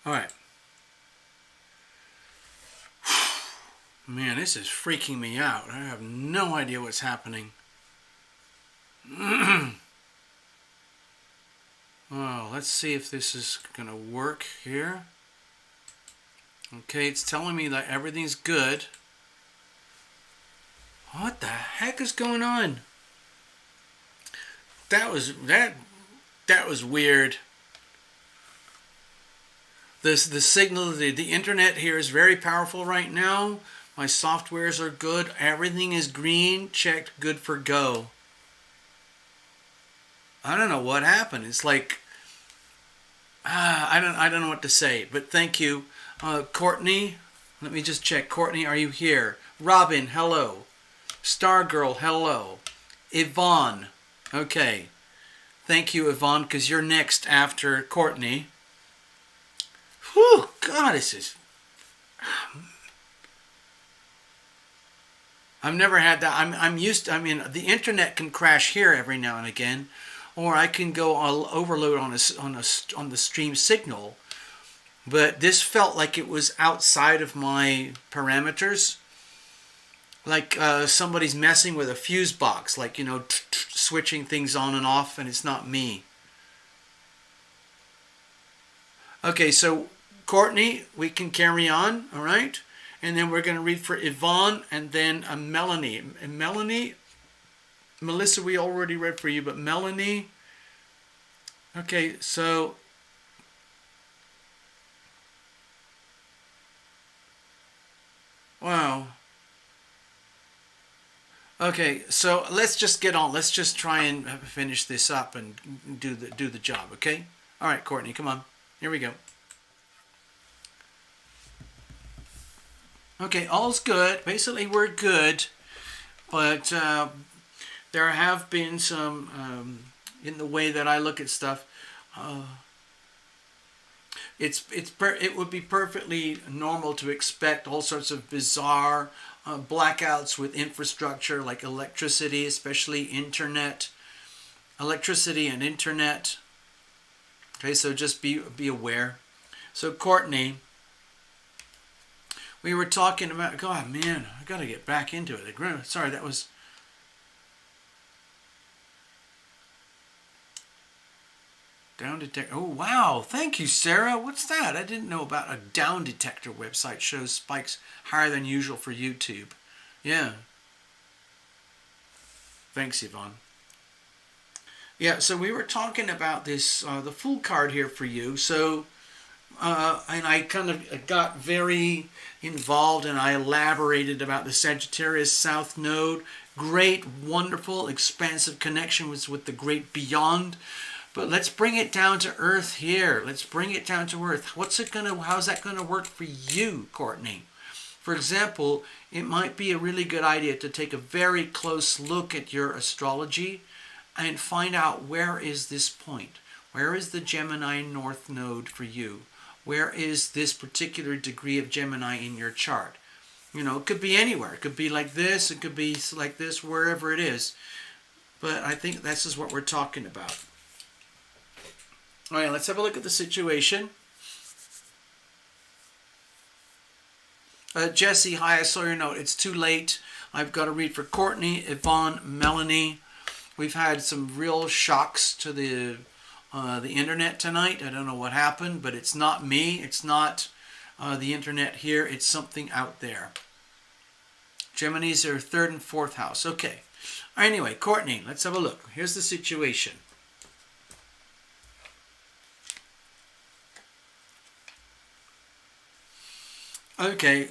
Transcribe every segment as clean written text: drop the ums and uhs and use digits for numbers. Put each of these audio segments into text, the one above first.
All right. Man, this is freaking me out. I have no idea what's happening. Well, let's see if this is going to work here. Okay, it's telling me that everything's good. What the heck is going on? That was weird. The signal, the internet here is very powerful right now. My softwares are good. Everything is green, checked, good for go. I don't know what happened. It's like I don't know what to say. But thank you, Courtney. Let me just check. Courtney, are you here? Robin, hello. Stargirl, hello. Yvonne, okay. Thank you, Yvonne, because you're next after Courtney. Whew, God, this is... I've never had that. I'm used to, I mean, the internet can crash here every now and again, or I can go all overload on the stream signal. But this felt like it was outside of my parameters. Like somebody's messing with a fuse box, like, you know, switching things on and off, and it's not me. Okay, so Courtney, we can carry on, all right? And then we're going to read for Yvonne and then Melanie. And Melanie, Melissa, we already read for you, but Melanie, okay, so wow. Okay, so let's just get on. Let's just try and finish this up and do the job, okay? All right, Courtney, come on. Here we go. Okay, all's good. Basically, we're good, but there have been some in the way that I look at stuff. It would be perfectly normal to expect all sorts of bizarre blackouts with infrastructure like electricity, especially electricity and internet. Okay, so just be aware. So Courtney, we were talking about, God, man, I got to get back into it. Sorry, that was... Down detector. Oh, wow. Thank you, Sarah. What's that? I didn't know about a down detector website. Shows spikes higher than usual for YouTube. Yeah. Thanks, Yvonne. Yeah, so we were talking about this, the full card here for you. So... and I kind of got very involved and I elaborated about the Sagittarius South Node. Great, wonderful, expansive connection with the great beyond. But let's bring it down to earth here. Let's bring it down to earth. How's that gonna work for you, Courtney? For example, it might be a really good idea to take a very close look at your astrology and find out, where is this point? Where is the Gemini North Node for you? Where is this particular degree of Gemini in your chart? You know, it could be anywhere. It could be like this. It could be like this, wherever it is. But I think this is what we're talking about. All right, let's have a look at the situation. Jesse, hi, I saw your note. It's too late. I've got to read for Courtney, Yvonne, Melanie. We've had some real shocks to the internet tonight. I don't know what happened, but it's not me. It's not the internet here. It's something out there. Geminis are third and fourth house. Okay. Anyway, Courtney, let's have a look. Here's the situation. Okay.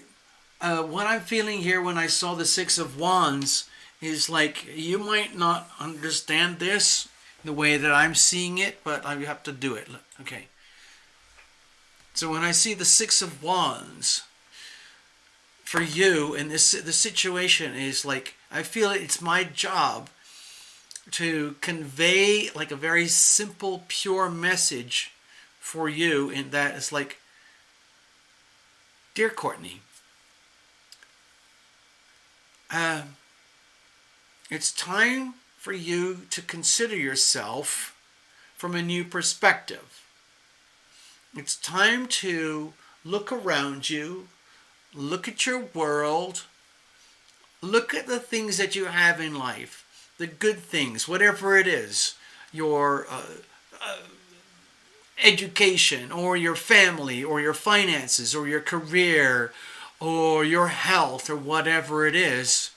What I'm feeling here when I saw the Six of Wands is like, you might not understand this the way that I'm seeing it, but I have to do it. Okay. So when I see the Six of Wands for you, and the situation is like, I feel it's my job to convey like a very simple, pure message for you, in that it's like, dear Courtney, it's time for you to consider yourself from a new perspective. It's time to look around you, look at your world, look at the things that you have in life, the good things, whatever it is, your education or your family or your finances or your career or your health or whatever it is.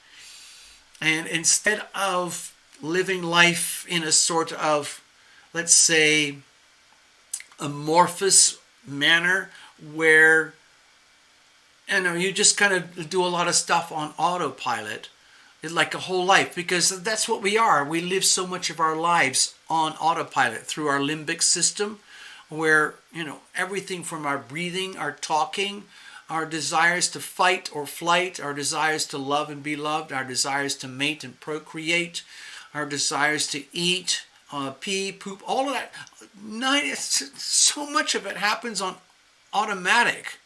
And instead of living life in a sort of, let's say, amorphous manner where you just kind of do a lot of stuff on autopilot, like a whole life, because that's what we are. We live so much of our lives on autopilot through our limbic system, where everything from our breathing, our talking, our desires to fight or flight, our desires to love and be loved, our desires to mate and procreate, our desires to eat, pee, poop, all of that. So much of it happens on automatic.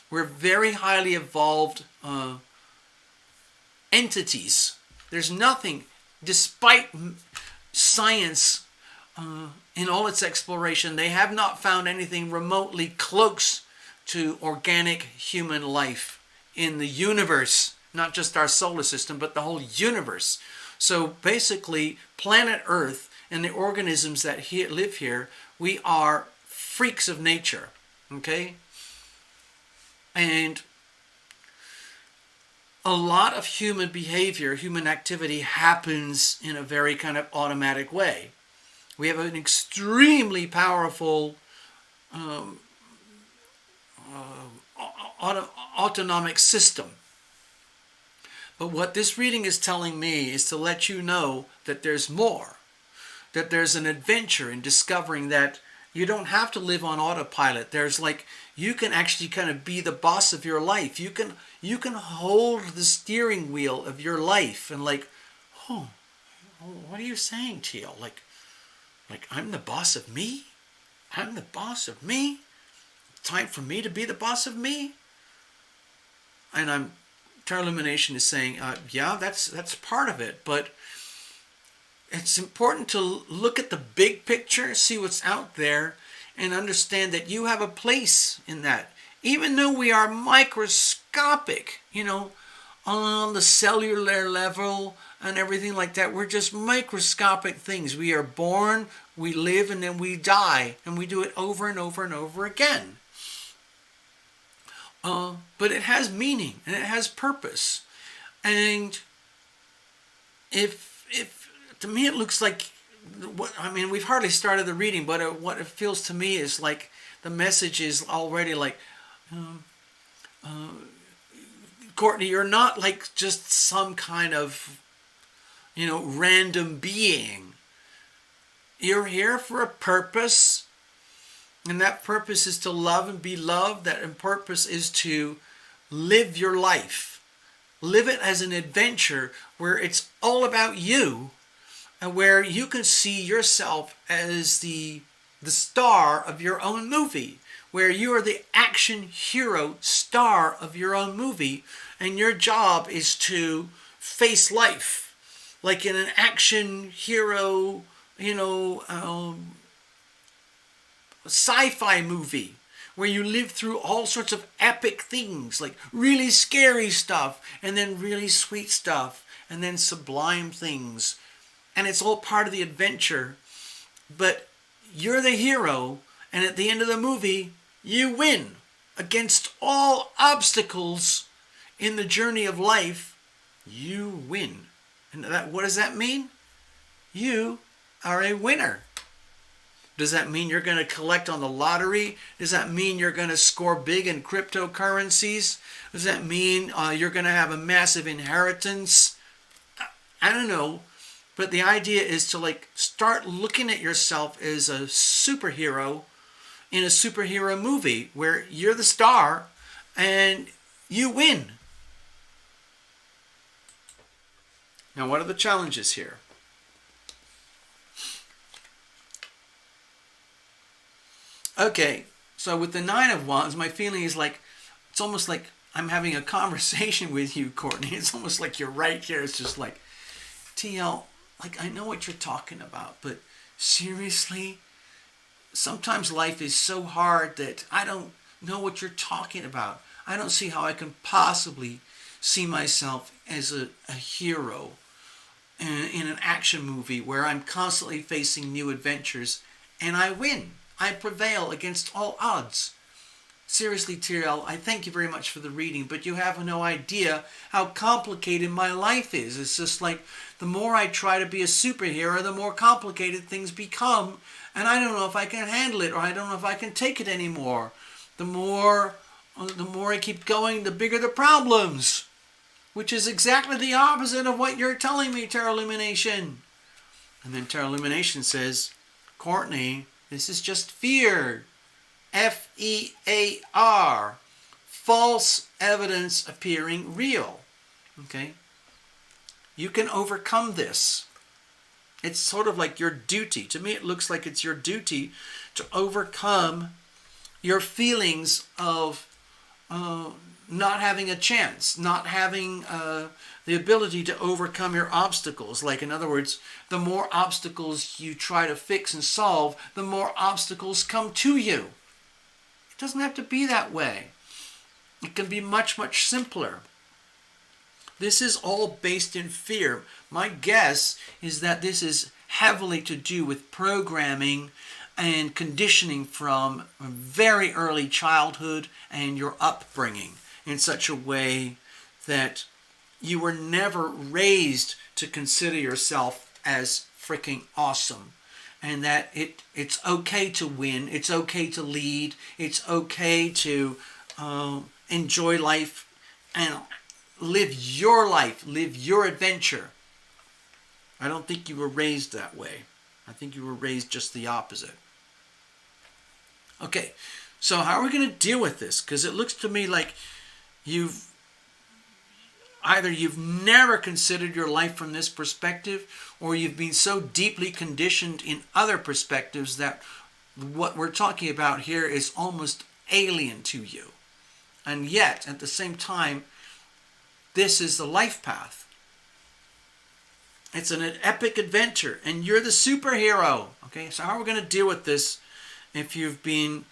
We're very highly evolved entities. There's nothing, despite science in all its exploration, they have not found anything remotely close to organic human life in the universe, not just our solar system, but the whole universe. So basically, planet Earth and the organisms that live here, we are freaks of nature, okay? And a lot of human behavior, human activity happens in a very kind of automatic way. We have an extremely powerful autonomic system. But what this reading is telling me is to let you know that there's more, that there's an adventure in discovering that you don't have to live on autopilot. There's you can actually kind of be the boss of your life. You can hold the steering wheel of your life and what are you saying, Teal? Like I'm the boss of me? I'm the boss of me? Time for me to be the boss of me? And Tarot Illumination is saying, yeah, that's part of it, but it's important to look at the big picture, see what's out there, and understand that you have a place in that. Even though we are microscopic, on the cellular level and everything like that, we're just microscopic things. We are born, we live, and then we die, and we do it over and over and over again. But it has meaning and it has purpose. And if to me it looks like, we've hardly started the reading, but what it feels to me is like the message is already Courtney, you're not just some kind of, random being. You're here for a purpose. And that purpose is to love and be loved. That purpose is to live your life. Live it as an adventure where it's all about you and where you can see yourself as the star of your own movie, where you are the action hero star of your own movie, and your job is to face life like in an action hero, sci-fi movie where you live through all sorts of epic things, like really scary stuff and then really sweet stuff and then sublime things, and it's all part of the adventure. But you're the hero, and at the end of the movie you win against all obstacles in the journey of life. You win. And what does that mean? You are a winner. Does that mean you're going to collect on the lottery? Does that mean you're going to score big in cryptocurrencies? Does that mean you're going to have a massive inheritance? I don't know. But the idea is to start looking at yourself as a superhero in a superhero movie where you're the star and you win. Now, what are the challenges here? Okay, so with the Nine of Wands, my feeling is it's almost like I'm having a conversation with you, Courtney. It's almost like you're right here. It's just TL, I know what you're talking about, but seriously, sometimes life is so hard that I don't know what you're talking about. I don't see how I can possibly see myself as a hero in an action movie where I'm constantly facing new adventures and I win. I prevail against all odds. Seriously, Tyrell, I thank you very much for the reading, but you have no idea how complicated my life is. It's just like the more I try to be a superhero, the more complicated things become, and I don't know if I can handle it, or I don't know if I can take it anymore. The more I keep going, the bigger the problems, which is exactly the opposite of what you're telling me, Terra Illumination. And then Terra Illumination says, Courtney, this is just fear. F-E-A-R. False evidence appearing real. Okay? You can overcome this. It's sort of like your duty. To me, it looks like it's your duty to overcome your feelings of not having a chance, not having the ability to overcome your obstacles. Like, in other words, the more obstacles you try to fix and solve, the more obstacles come to you. It doesn't have to be that way. It can be much, much simpler. This is all based in fear. My guess is that this is heavily to do with programming and conditioning from very early childhood and your upbringing in such a way that you were never raised to consider yourself as freaking awesome. And that it's okay to win, it's okay to lead, it's okay to enjoy life and live your life, live your adventure. I don't think you were raised that way. I think you were raised just the opposite. Okay, so how are we going to deal with this? Because it looks to me like you've never considered your life from this perspective, or you've been so deeply conditioned in other perspectives that what we're talking about here is almost alien to you. And yet, at the same time, this is the life path. It's an epic adventure, and you're the superhero. Okay, so how are we going to deal with this if you've been,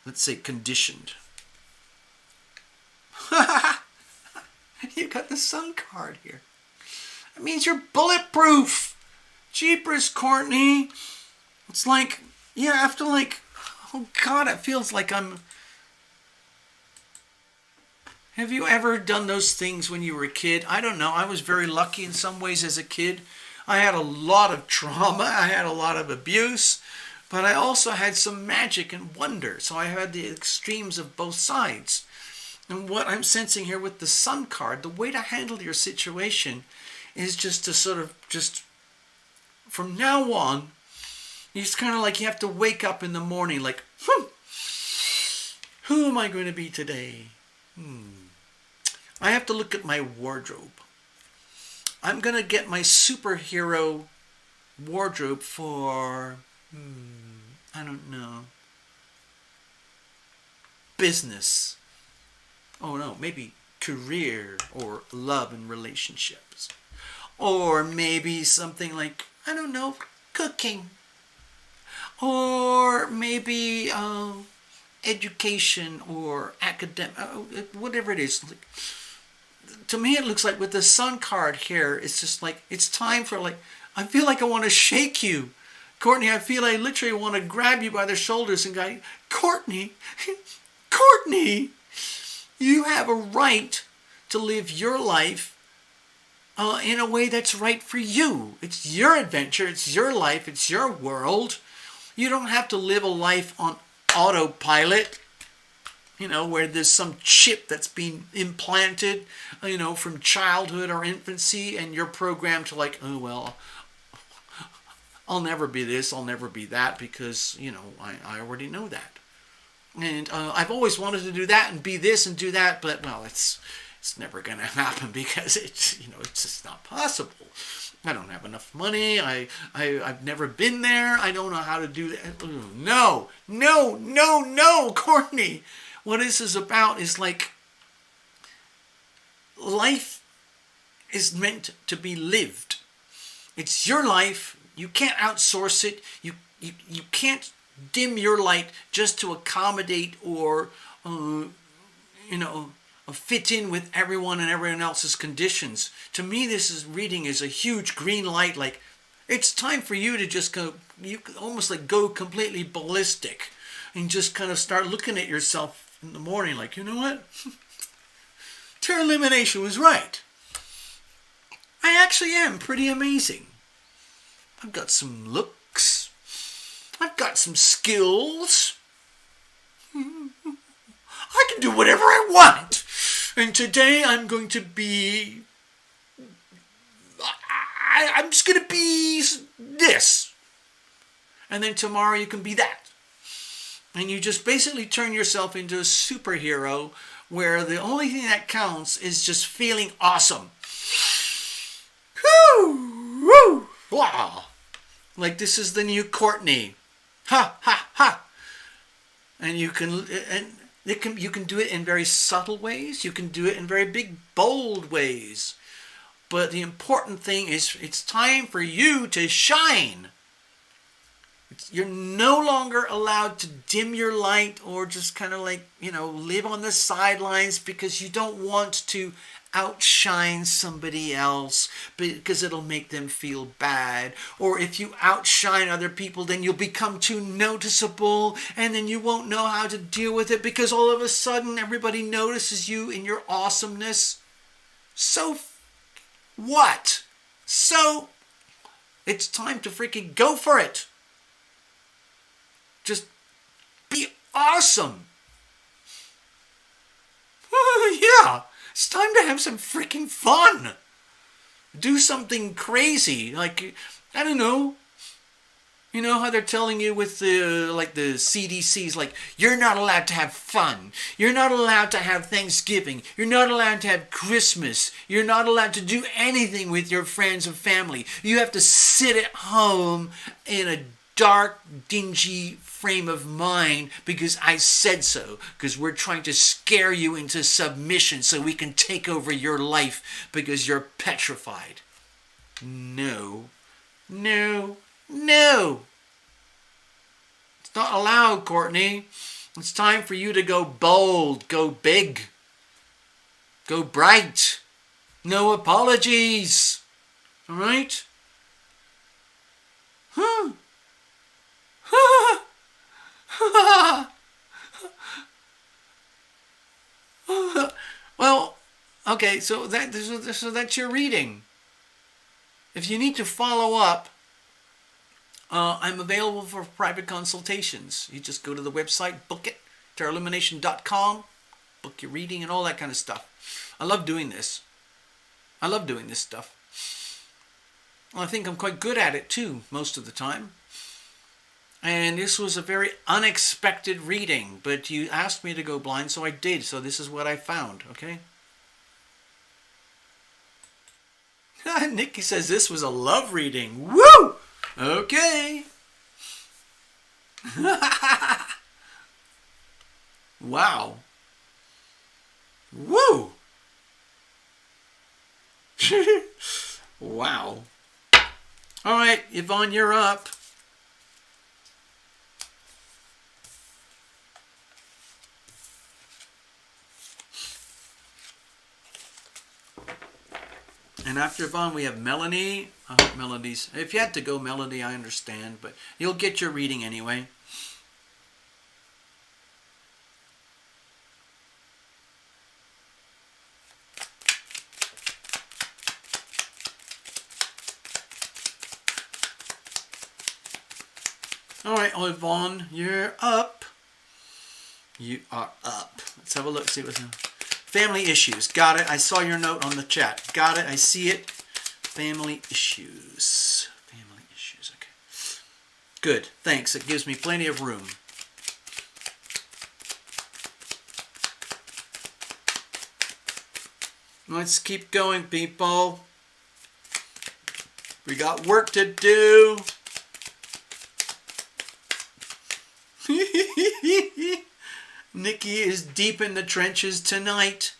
let's say, conditioned? You got the sun card here. It means you're bulletproof. Jeepers, Courtney. It's like, yeah, after like, oh God, it feels like I'm... Have you ever done those things when you were a kid? I don't know. I was very lucky in some ways as a kid. I had a lot of trauma. I had a lot of abuse. But I also had some magic and wonder. So I had the extremes of both sides. And what I'm sensing here with the Sun card, the way to handle your situation is just to sort of just, from now on, it's kind of like you have to wake up in the morning like, who am I going to be today? I have to look at my wardrobe. I'm going to get my superhero wardrobe for, I don't know, business. Oh no, maybe career or love and relationships. Or maybe something like, I don't know, cooking. Or maybe education or academic, whatever it is. To me, it looks like with the Sun card here, it's just like, it's time for like, I feel like I want to shake you. Courtney, I feel I literally want to grab you by the shoulders and go, Courtney, Courtney, you have a right to live your life in a way that's right for you. It's your adventure, it's your life, it's your world. You don't have to live a life on autopilot, where there's some chip that's being implanted, from childhood or infancy, and you're programmed to like, oh, well, I'll never be this, I'll never be that, because, I already know that. And I've always wanted to do that and be this and do that, but, well, it's never going to happen because it's just not possible. I don't have enough money. I've never been there. I don't know how to do that. No, Courtney. What this is about is like, life is meant to be lived. It's your life. You can't outsource it. You can't dim your light just to accommodate or, fit in with everyone and everyone else's conditions. To me, reading is a huge green light. Like, it's time for you to just go, you almost like go completely ballistic and just kind of start looking at yourself in the morning like, you know what? Tarot Illumination was right. I actually am pretty amazing. I've got some looks. I've got some skills. I can do whatever I want. And today I'm going to be... I'm just going to be this. And then tomorrow you can be that. And you just basically turn yourself into a superhero where the only thing that counts is just feeling awesome. Woo! Woo! Wow! Like this is the new Courtney. Ha! Ha! Ha! And you can do it in very subtle ways. You can do it in very big, bold ways. But the important thing is it's time for you to shine. You're no longer allowed to dim your light or just kind of like, live on the sidelines because you don't want to outshine somebody else because it'll make them feel bad. Or if you outshine other people, then you'll become too noticeable and then you won't know how to deal with it because all of a sudden everybody notices you in your awesomeness. So what? So it's time to freaking go for it. Just be awesome. Yeah, it's time to have some freaking fun. Do something crazy. Like, I don't know. You know how they're telling you with the CDC's, like, you're not allowed to have fun. You're not allowed to have Thanksgiving. You're not allowed to have Christmas. You're not allowed to do anything with your friends and family. You have to sit at home in a dark, dingy frame of mind because I said so. Because we're trying to scare you into submission so we can take over your life because you're petrified. No. No. No. It's not allowed, Courtney. It's time for you to go bold, go big, go bright. No apologies. All right? Huh? Well, okay, so that's your reading. If you need to follow up, I'm available for private consultations. You just go to the website, book it, tarotillumination.com, book your reading and all that kind of stuff. I love doing this. I love doing this stuff. Well, I think I'm quite good at it too, most of the time. And this was a very unexpected reading, but you asked me to go blind, so I did. So this is what I found, okay? Nikki says this was a love reading. Woo! Okay. Wow. Woo! Wow. All right, Yvonne, you're up. And after Yvonne, we have Melanie. I hope Melody's... If you had to go Melody, I understand. But you'll get your reading anyway. All right, Yvonne, you're up. You are up. Let's have a look, see what's... Family issues. Got it. I saw your note on the chat. Got it. I see it. Family issues. Family issues. Okay. Good. Thanks. It gives me plenty of room. Let's keep going, people. We got work to do. Nikki is deep in the trenches tonight.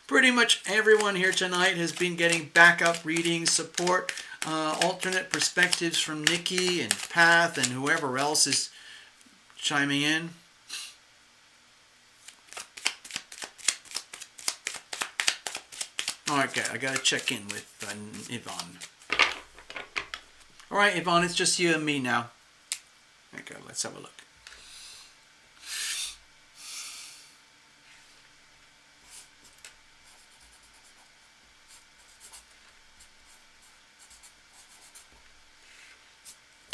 Pretty much everyone here tonight has been getting backup readings, support, alternate perspectives from Nikki and Path and whoever else is chiming in. Okay, I gotta check in with Yvonne. All right, Yvonne, it's just you and me now. Okay, let's have a look.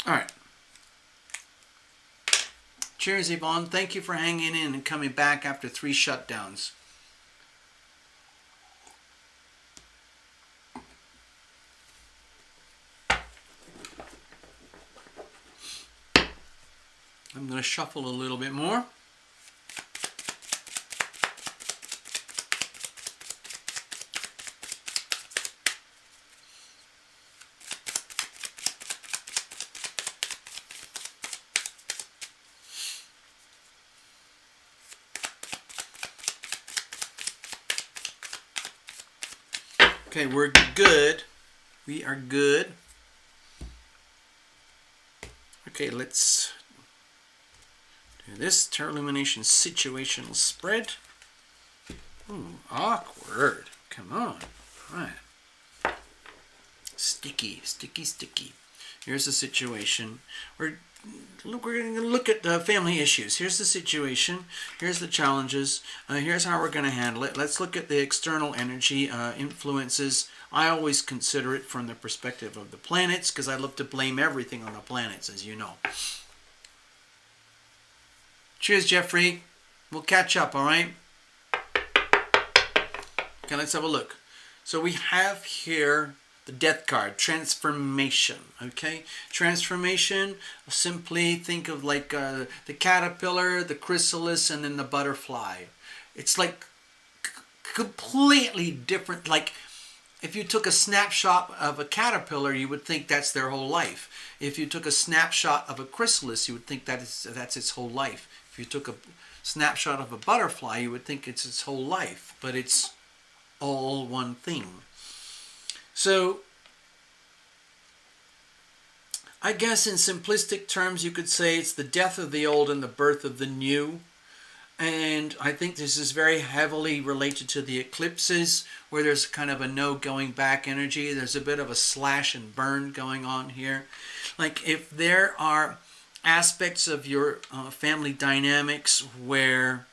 All right. Cheers, Yvonne. Thank you for hanging in and coming back after 3 shutdowns. I'm going to shuffle a little bit more. Okay, we're good. We are good. Okay, let's do this. Tarot Illumination situational spread. Ooh, awkward. Come on. All right. Sticky, sticky, sticky. Here's the situation. We're going to look at family issues. Here's the situation. Here's the challenges. Here's how we're going to handle it. Let's look at the external energy influences. I always consider it from the perspective of the planets because I love to blame everything on the planets, as you know. Cheers, Jeffrey. We'll catch up, all right? Okay, let's have a look. So we have here the Death card, transformation, okay? Transformation, simply think of like the caterpillar, the chrysalis, and then the butterfly. It's like completely different. Like if you took a snapshot of a caterpillar, you would think that's their whole life. If you took a snapshot of a chrysalis, you would think that's its whole life. If you took a snapshot of a butterfly, you would think it's its whole life, but it's all one thing. So, I guess in simplistic terms, you could say it's the death of the old and the birth of the new. And I think this is very heavily related to the eclipses, where there's kind of a no going back energy. There's a bit of a slash and burn going on here. Like if there are aspects of your family dynamics where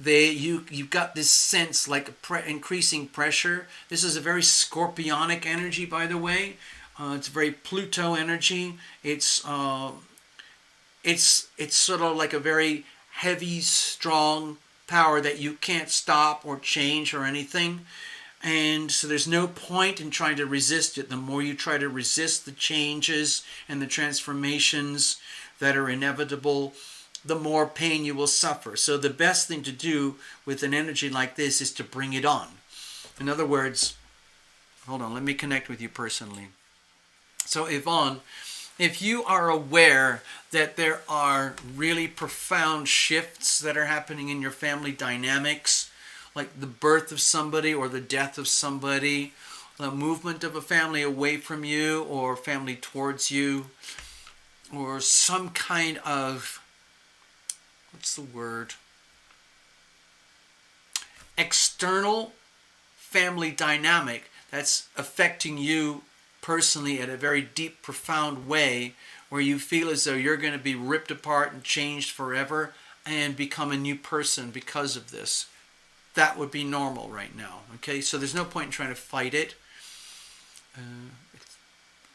you've got this sense like increasing pressure. This is a very scorpionic energy, by the way. It's very Pluto energy. It's sort of like a very heavy, strong power that you can't stop or change or anything. And so there's no point in trying to resist it. The more you try to resist the changes and the transformations that are inevitable, the more pain you will suffer. So the best thing to do with an energy like this is to bring it on. In other words, hold on, let me connect with you personally. So Yvonne, if you are aware that there are really profound shifts that are happening in your family dynamics, like the birth of somebody or the death of somebody, the movement of a family away from you or family towards you, or some kind of, what's the word? External family dynamic that's affecting you personally in a very deep, profound way, where you feel as though you're going to be ripped apart and changed forever and become a new person because of this. That would be normal right now. Okay, so there's no point in trying to fight it.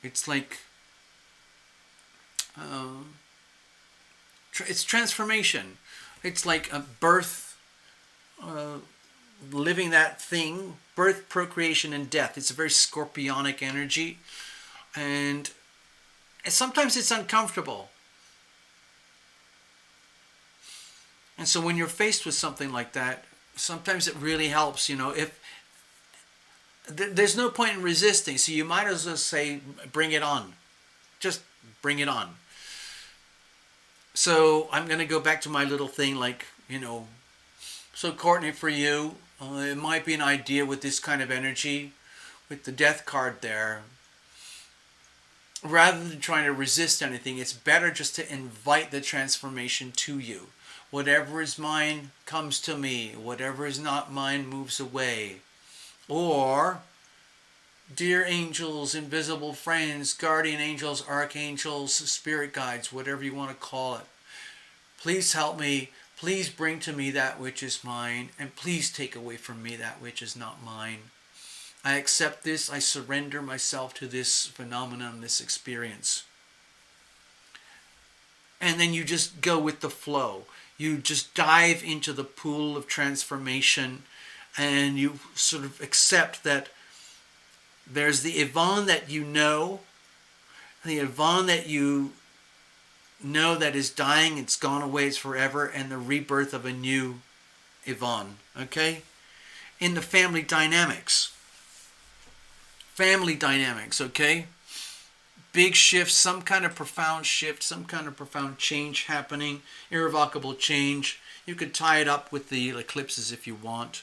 It's like it's transformation. It's like a birth, living that thing, birth, procreation, and death. It's a very scorpionic energy, and sometimes it's uncomfortable. And so when you're faced with something like that, sometimes it really helps, if there's no point in resisting, so you might as well say, bring it on. Just bring it on. So I'm going to go back to my little thing, like, so Courtney, for you, It might be an idea with this kind of energy, with the death card there. Rather than trying to resist anything, it's better just to invite the transformation to you. Whatever is mine comes to me. Whatever is not mine moves away. Or, dear angels, invisible friends, guardian angels, archangels, spirit guides, whatever you want to call it, please help me. Please bring to me that which is mine, and please take away from me that which is not mine. I accept this. I surrender myself to this phenomenon, this experience. And then you just go with the flow. You just dive into the pool of transformation, and you sort of accept that there's the Yvonne that you know, the Yvonne that you know that is dying, it's gone away, it's forever, and the rebirth of a new Yvonne, okay? In the family dynamics, okay? Big shift, some kind of profound shift, some kind of profound change happening, irrevocable change. You could tie it up with the eclipses if you want.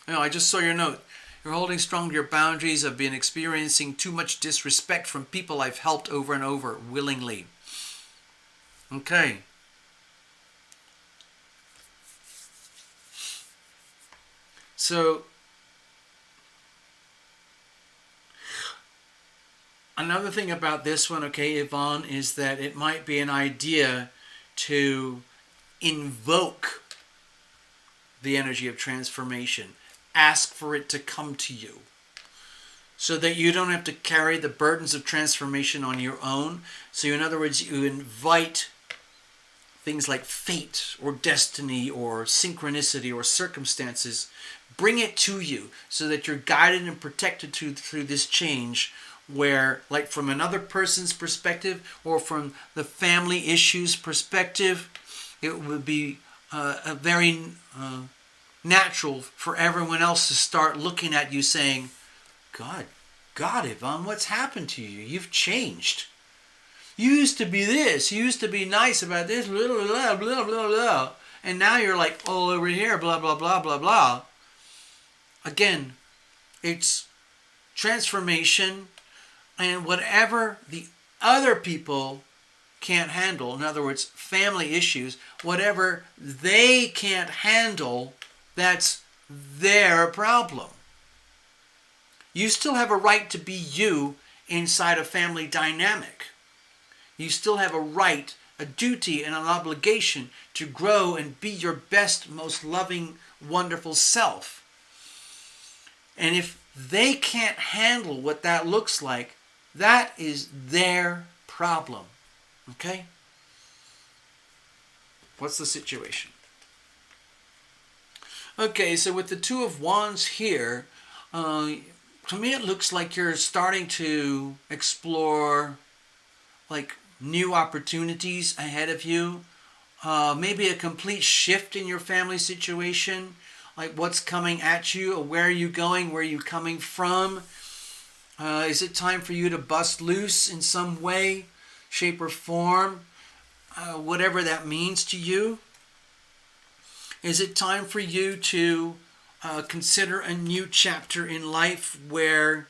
I just saw your note. You're holding strong to your boundaries. I've been experiencing too much disrespect from people I've helped over and over willingly. Okay. So, another thing about this one, okay, Yvonne, is that it might be an idea to invoke the energy of transformation. Ask for it to come to you, so that you don't have to carry the burdens of transformation on your own. So in other words, you invite things like fate or destiny or synchronicity or circumstances. Bring it to you so that you're guided and protected through this change, where, like, from another person's perspective or from the family issues perspective, it would be a very natural for everyone else to start looking at you saying, God, Yvonne, what's happened to you? You've changed. You used to be this. You used to be nice about this, blah, blah, blah, blah, blah, blah. And now you're like all over here, blah, blah, blah, blah, blah. Again, it's transformation, and whatever the other people can't handle, in other words, family issues, whatever they can't handle, that's their problem. You still have a right to be you inside a family dynamic. You still have a right, a duty, and an obligation to grow and be your best, most loving, wonderful self. And if they can't handle what that looks like, that is their problem. Okay? What's the situation? Okay, so with the Two of Wands here, to me it looks like you're starting to explore like new opportunities ahead of you. Maybe a complete shift in your family situation, like what's coming at you, or where are you going, where are you coming from? Is it time for you to bust loose in some way, shape, or form? Whatever that means to you. Is it time for you to consider a new chapter in life where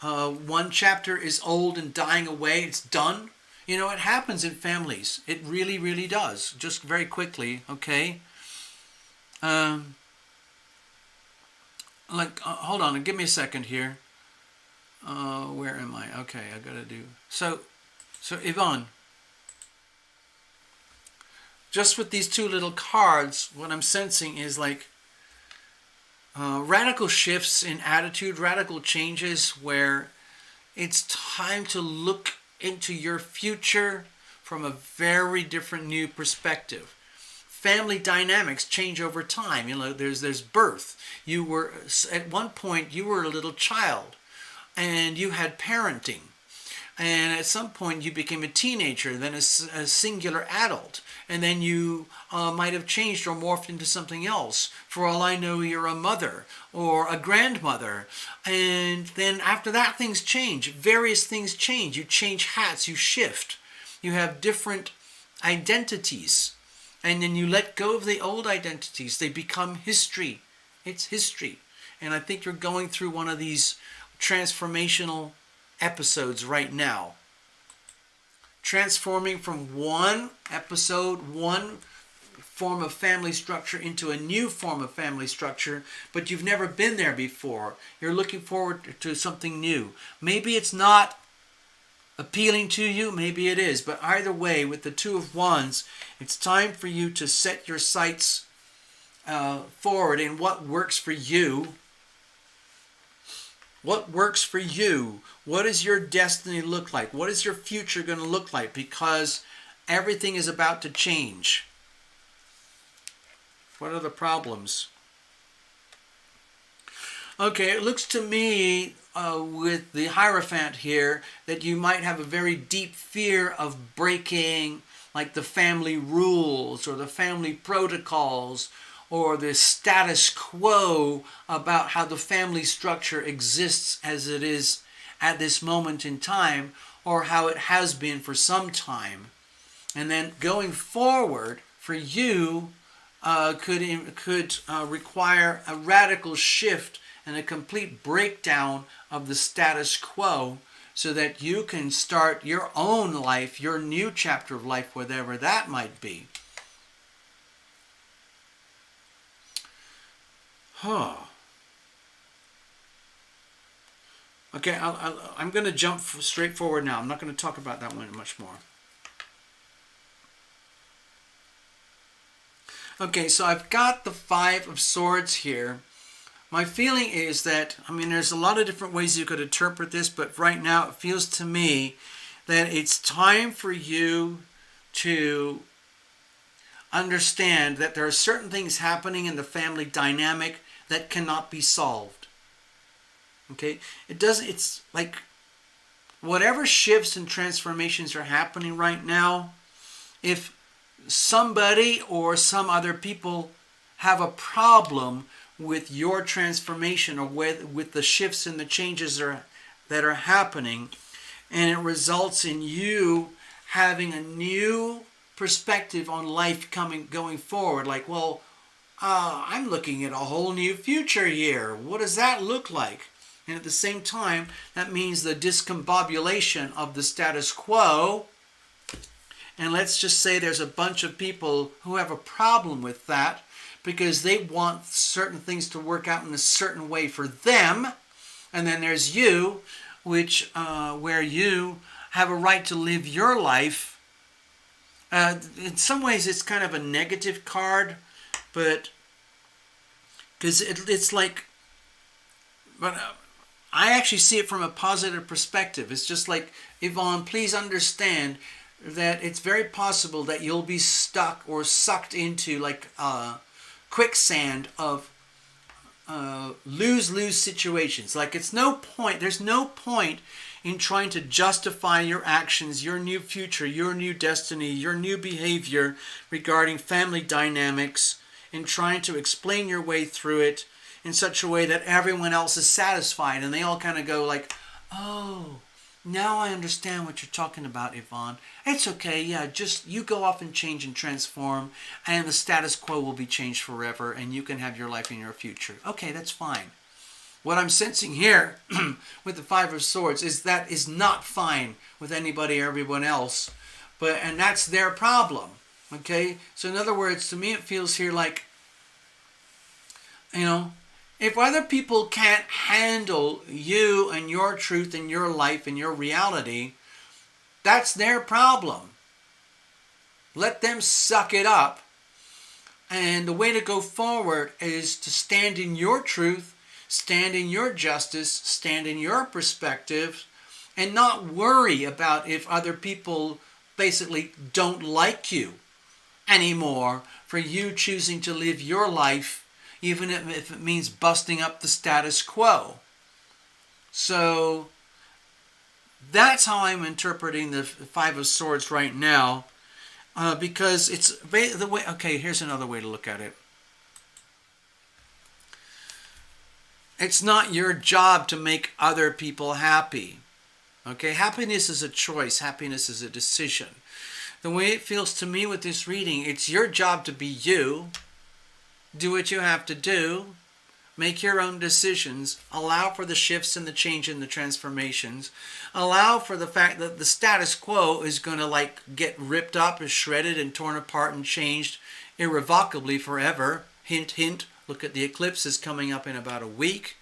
one chapter is old and dying away, it's done? You know, it happens in families. It really, really does. Just very quickly, okay? Hold on, give me a second here. Where am I? Okay, I gotta do... So Yvonne, just with these two little cards, what I'm sensing is like radical shifts in attitude, radical changes where it's time to look into your future from a very different new perspective. Family dynamics change over time. You know, there's birth. You were, at one point, you were a little child and you had parenting. And at some point you became a teenager, then a singular adult, and then you might have changed or morphed into something else. For all I know, you're a mother or a grandmother. And then after that, things change. Various things change. You change hats, you shift. You have different identities. And then you let go of the old identities. They become history. It's history. And I think you're going through one of these transformational episodes right now. Transforming from one episode, one form of family structure into a new form of family structure, but you've never been there before. You're looking forward to something new. Maybe it's not appealing to you, maybe it is, but either way, with the Two of Wands, it's time for you to set your sights forward in what works for you. What works for you? What does your destiny look like? What is your future going to look like? Because everything is about to change. What are the problems? Okay, it looks to me with the Hierophant here that you might have a very deep fear of breaking like the family rules or the family protocols or the status quo about how the family structure exists as it is at this moment in time, or how it has been for some time. And then going forward for you could require a radical shift and a complete breakdown of the status quo so that you can start your own life, your new chapter of life, whatever that might be. Okay, I'm going to jump straight forward now. I'm not going to talk about that one much more. Okay, so I've got the Five of Swords here. My feeling is that, there's a lot of different ways you could interpret this, but right now it feels to me that it's time for you to understand that there are certain things happening in the family dynamic that cannot be solved. Okay? It's like whatever shifts and transformations are happening right now, if somebody or some other people have a problem with your transformation or with the shifts and the changes that are happening, and it results in you having a new perspective on life going forward, like, well, I'm looking at a whole new future here. What does that look like? And at the same time, that means the discombobulation of the status quo. And let's just say there's a bunch of people who have a problem with that because they want certain things to work out in a certain way for them. And then there's you, where you have a right to live your life. In some ways, it's kind of a negative card, but because it's like, but I actually see it from a positive perspective. It's just like, Yvonne, please understand that it's very possible that you'll be stuck or sucked into like quicksand of lose-lose situations. Like there's no point in trying to justify your actions, your new future, your new destiny, your new behavior regarding family dynamics, and trying to explain your way through it in such a way that everyone else is satisfied and they all kind of go like, oh, now I understand what you're talking about, Yvonne. It's okay, yeah, just you go off and change and transform, and the status quo will be changed forever, and you can have your life in your future. Okay, that's fine. What I'm sensing here with the Five of Swords is that is not fine with anybody or everyone else, and that's their problem. Okay? So in other words, to me it feels here like, if other people can't handle you and your truth and your life and your reality, that's their problem. Let them suck it up. And the way to go forward is to stand in your truth, stand in your justice, stand in your perspective, and not worry about if other people basically don't like you anymore for you choosing to live your life, even if it means busting up the status quo. So That's how I'm interpreting the Five of Swords right now, because it's the way. Okay, here's another way to look at it. It's not your job to make other people happy. Okay, happiness is a choice. Happiness is a decision. The way it feels to me with this reading, it's your job to be you. Do what you have to do. Make your own decisions. Allow for the shifts and the change and the transformations. Allow for the fact that the status quo is going to get ripped up and shredded and torn apart and changed irrevocably forever. Hint, hint. Look at the eclipses coming up in about a week.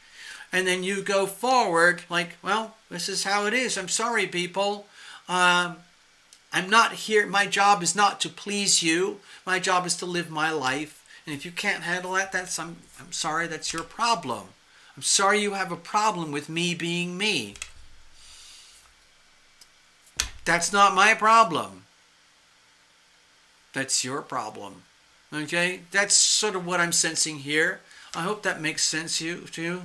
And then you go forward well, this is how it is. I'm sorry, people. I'm not here. My job is not to please you. My job is to live my life. And if you can't handle that, I'm sorry, that's your problem. I'm sorry you have a problem with me being me. That's not my problem. That's your problem. Okay? That's sort of what I'm sensing here. I hope that makes sense to you.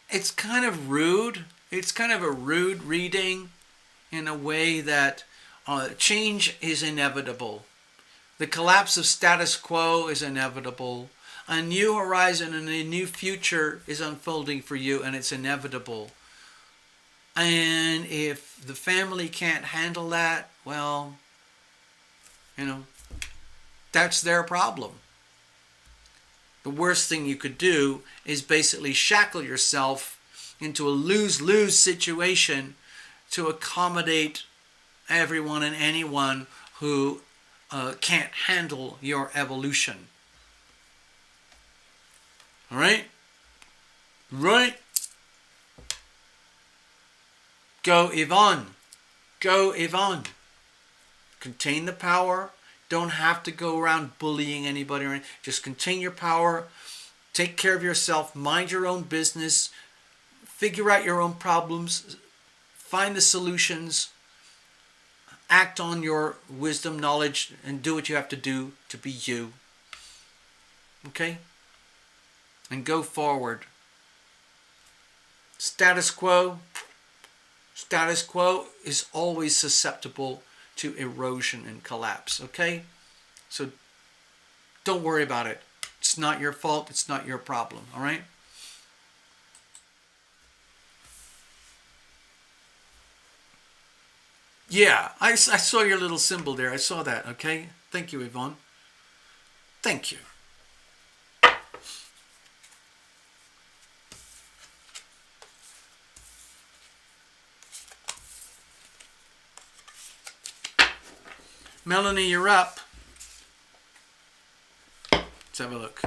It's kind of rude. It's kind of a rude reading in a way that change is inevitable. The collapse of status quo is inevitable. A new horizon and a new future is unfolding for you, and it's inevitable. And if the family can't handle that, well, that's their problem. The worst thing you could do is basically shackle yourself into a lose-lose situation to accommodate everyone and anyone who can't handle your evolution. All right? Right? Go, Yvonne. Go, Yvonne. Contain the power. Don't have to go around bullying anybody or anything. Just contain your power. Take care of yourself. Mind your own business. Figure out your own problems. Find the solutions. Act on your wisdom, knowledge, and do what you have to do to be you. Okay? And go forward. Status quo is always susceptible to erosion and collapse, okay? So don't worry about it. It's not your fault. It's not your problem, all right? Yeah, I saw your little symbol there. I saw that, okay? Thank you, Yvonne. Thank you. Melanie, you're up. Let's have a look.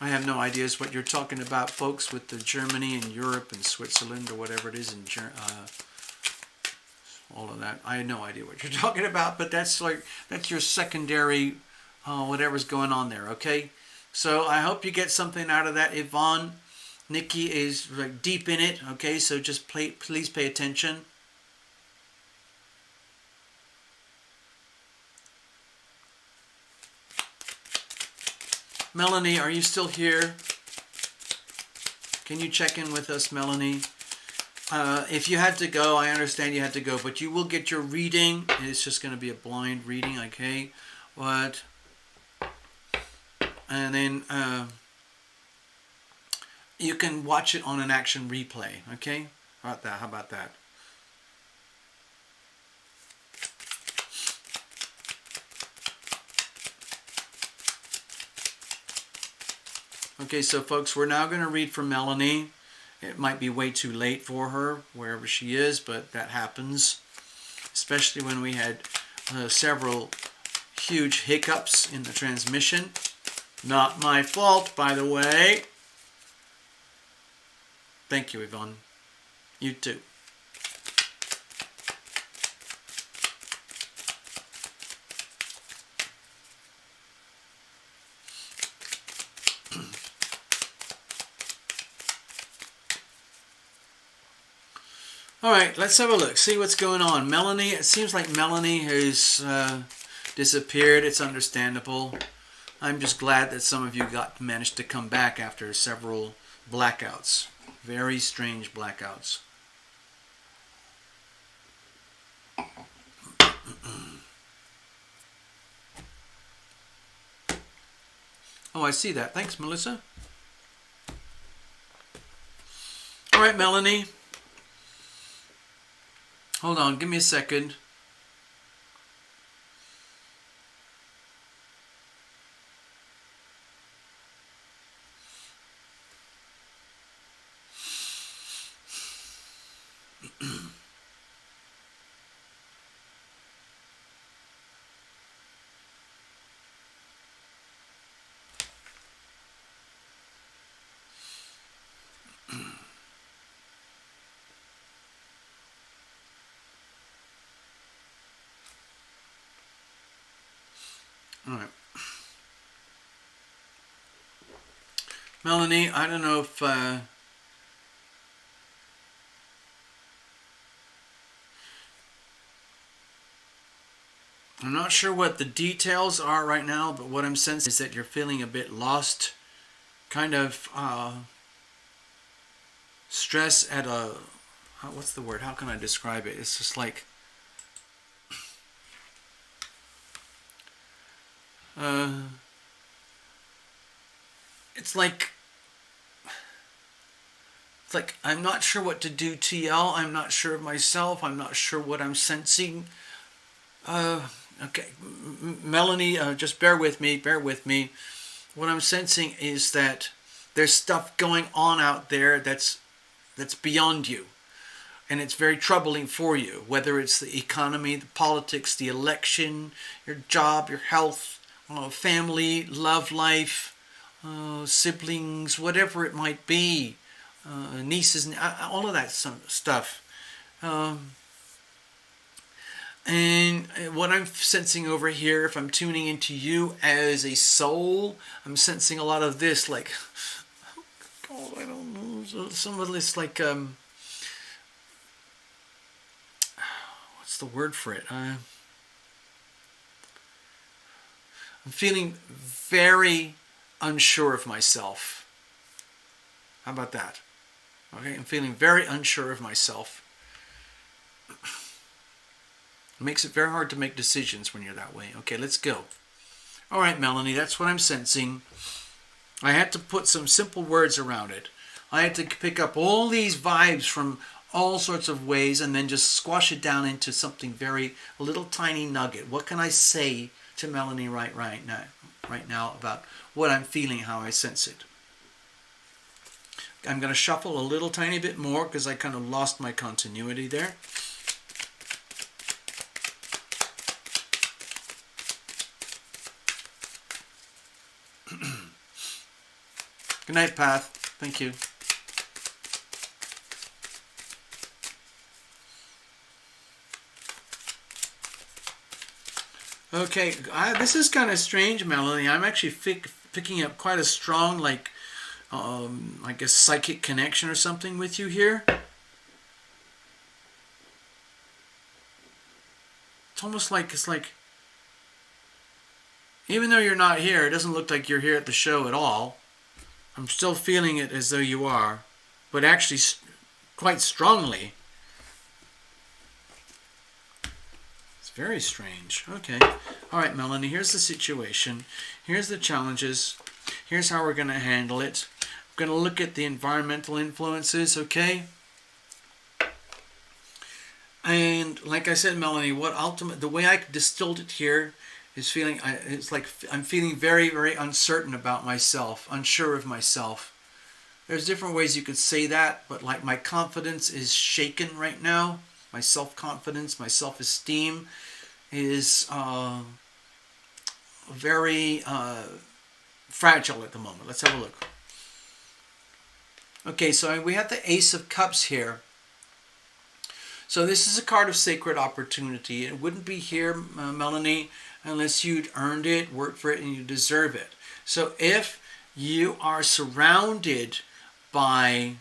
I have no ideas what you're talking about, folks, with the Germany and Europe and Switzerland or whatever it is in all of that. I have no idea what you're talking about, but that's your secondary whatever's going on there, okay? So I hope you get something out of that. Yvonne, Nikki is deep in it, okay? So just please pay attention. Melanie, are you still here? Can you check in with us, Melanie? If you had to go, I understand you had to go, but you will get your reading. It's just going to be a blind reading, okay? And then you can watch it on an action replay, okay? How about that? Okay, so folks, we're now going to read for Melanie. It might be way too late for her, wherever she is, but that happens. Especially when we had several huge hiccups in the transmission. Not my fault, by the way. Thank you, Yvonne. You too. All right, let's have a look. See what's going on. Melanie, it seems like Melanie has disappeared. It's understandable. I'm just glad that some of you managed to come back after several blackouts. Very strange blackouts. Oh, I see that. Thanks, Melissa. All right, Melanie. Hold on, give me a second. All right. Melanie, I don't know if I'm not sure what the details are right now, but what I'm sensing is that you're feeling a bit lost, kind of stress at a, what's the word? How can I describe it? It's just like it's like I'm not sure what to do, TL. I'm not sure of myself. I'm not sure what I'm sensing. Okay, Melanie, just bear with me. Bear with me. What I'm sensing is that there's stuff going on out there that's beyond you, and it's very troubling for you. Whether it's the economy, the politics, the election, your job, your health, family, love life, siblings, whatever it might be, nieces, and all of that stuff. And what I'm sensing over here, if I'm tuning into you as a soul, I'm sensing a lot of this, like, oh, I don't know, some of this, like, what's the word for it? I'm feeling very unsure of myself. How about that? Okay, I'm feeling very unsure of myself. It makes it very hard to make decisions when you're that way. Okay, let's go. All right, Melanie, that's what I'm sensing. I had to put some simple words around it. I had to pick up all these vibes from all sorts of ways and then just squash it down into something a little tiny nugget. What can I say to Melanie right now about what I'm feeling, how I sense it? I'm going to shuffle a little tiny bit more because I kind of lost my continuity there. Good night, Path. Thank you. Okay, this is kind of strange, Melanie. I'm actually picking up quite a strong, like, I guess, psychic connection or something with you here. It's like, even though you're not here, it doesn't look like you're here at the show at all. I'm still feeling it as though you are, but actually quite strongly. It's very strange. Okay. All right, Melanie, here's the situation. Here's the challenges. Here's how we're going to handle it. We're going to look at the environmental influences, okay? And like I said, Melanie, the way I distilled it here is it's like I'm feeling very, very uncertain about myself, unsure of myself. There's different ways you could say that, but like my confidence is shaken right now. My self-confidence, my self-esteem is very, fragile at the moment. Let's have a look. Okay, so we have the Ace of Cups here. So this is a card of sacred opportunity. It wouldn't be here, Melanie, unless you'd earned it, worked for it, and you deserve it. So if you are surrounded by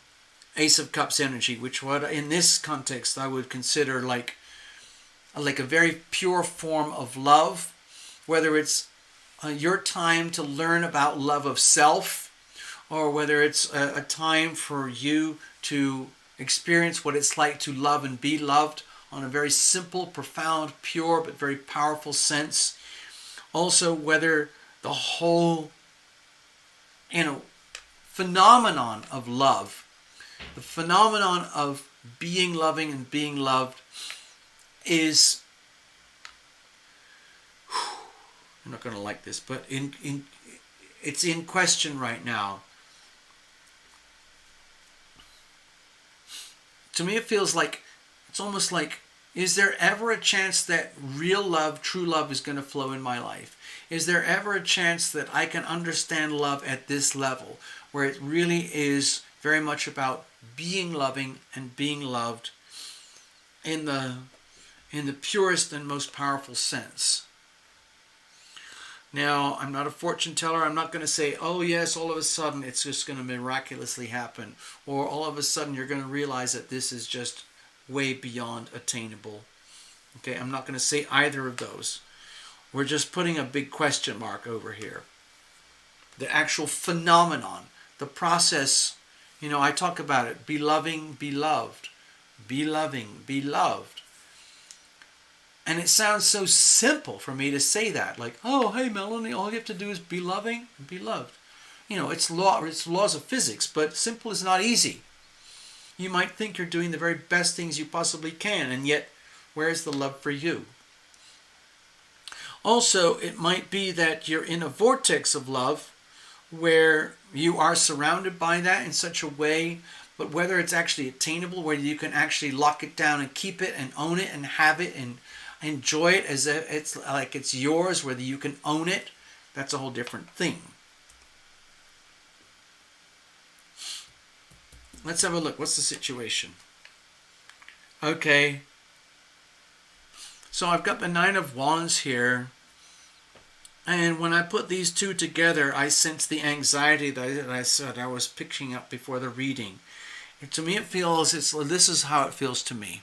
Ace of Cups energy, which in this context I would consider like a very pure form of love, whether it's your time to learn about love of self, or whether it's a time for you to experience what it's like to love and be loved on a very simple, profound, pure, but very powerful sense. Also, whether the whole, phenomenon of love, the phenomenon of being loving and being loved is, I'm not going to like this, but it's in question right now. To me, it feels like, it's almost like, is there ever a chance that real love, true love is going to flow in my life? Is there ever a chance that I can understand love at this level, where it really is very much about being loving and being loved in the purest and most powerful sense? Now, I'm not a fortune teller. I'm not going to say, oh yes, all of a sudden it's just going to miraculously happen. Or all of a sudden you're going to realize that this is just way beyond attainable. Okay, I'm not going to say either of those. We're just putting a big question mark over here. The actual phenomenon, the process, I talk about it. Be loving, be loved. Be loving, be loved. And it sounds so simple for me to say that. Like, oh, hey, Melanie, all you have to do is be loving and be loved. It's laws of physics, but simple is not easy. You might think you're doing the very best things you possibly can, and yet, where's the love for you? Also, it might be that you're in a vortex of love where you are surrounded by that in such a way, but whether it's actually attainable, whether you can actually lock it down and keep it and own it and have it and enjoy it as if it's like it's yours, whether you can own it, that's a whole different thing. Let's have a look. What's the situation? Okay. So I've got the Nine of Wands here. And when I put these two together, I sense the anxiety that I said I was picking up before the reading. And to me, it feels, this is how it feels to me.